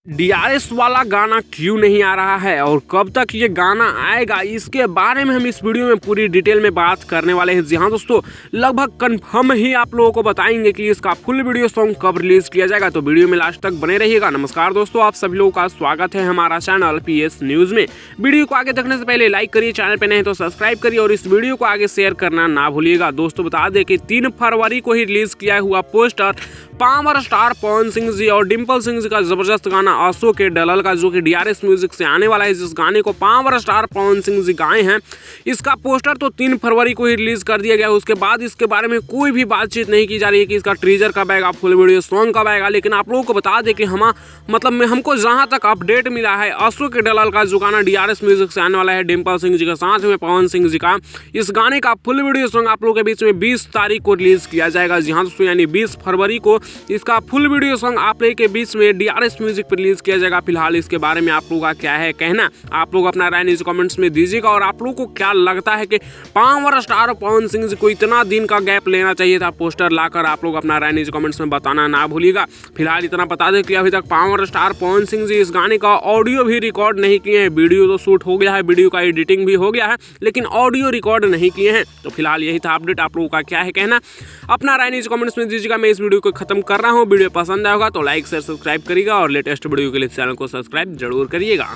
DRS वाला गाना क्यों नहीं आ रहा है और कब तक ये गाना आएगा, इसके बारे में हम इस वीडियो में पूरी डिटेल में बात करने वाले हैं। जी हाँ दोस्तों, लगभग कंफर्म ही आप लोगों को बताएंगे कि इसका फुल वीडियो सॉन्ग कब रिलीज किया जाएगा, तो वीडियो में लास्ट तक बने रहिएगा। नमस्कार दोस्तों, आप सभी लोगों का स्वागत है हमारा चैनल पीएस न्यूज में। वीडियो को आगे देखने से पहले लाइक करिए, चैनल पे नहीं तो सब्सक्राइब करिए और इस वीडियो को आगे शेयर करना ना भूलिएगा। दोस्तों बता दें कि 3 फरवरी को ही रिलीज किया हुआ poster power star Pawan Singh ji और डिम्पल सिंह जी का जबरदस्त गाना अशोक के डलल का, जो कि डीआरएस म्यूजिक से आने वाला है, जिस गाने को पावर स्टार पवन सिंह जी गाए हैं, इसका पोस्टर तो 3 फरवरी को ही रिलीज कर दिया गया। उसके बाद इसके बारे में कोई भी बातचीत नहीं की जा रही है कि इसका ट्रीजर कब आएगा, फुल वीडियो सॉन्ग कब आएगा। लेकिन आप लोगों को बता दें कि हमको जहां तक अपडेट मिला है, अशोक के डलल का जो गाना डीआरएस म्यूजिक से आने वाला है डिम्पल सिंह जी के साथ में पवन सिंह जी का, इस गाने का फुल वीडियो सॉन्ग आप लोगों के बीच में 20 तारीख को रिलीज किया जाएगा। जी हाँ दोस्तों, यानी 20 फरवरी को इसका फुल वीडियो सॉन्ग आप लोगों के बीच में डीआरएस म्यूजिक पर रिलीज किया जाएगा। फिलहाल इसके बारे में आप लोगों का क्या है कहना, आप लोग अपना राय नीचे कमेंट्स में दीजिएगा। और आप लोगों को क्या लगता है कि पावर स्टार पवन सिंह जी को इतना दिन का गैप लेना चाहिए था पोस्टर लाकर, आप लोग अपना राय नीचे कमेंट्स में बताना ना भूलिएगा। फिलहाल इतना बता दें कि अभी तक पावर स्टार पवन सिंह जी इस गाने का ऑडियो भी रिकॉर्ड नहीं किए हैं। वीडियो तो शूट हो गया है, वीडियो का एडिटिंग भी हो गया है, लेकिन ऑडियो रिकॉर्ड नहीं किए हैं। तो फिलहाल यही था अपडेट, आप लोगों का क्या है कहना, अपना राय नीचे कमेंट्स में दीजिएगा। मैं इस वीडियो को खत्म कर रहा हूँ। वीडियो पसंद आएगा तो लाइक शेयर सब्सक्राइब करिएगा और लेटेस्ट वीडियो के लिए चैनल को सब्सक्राइब जरूर करिएगा।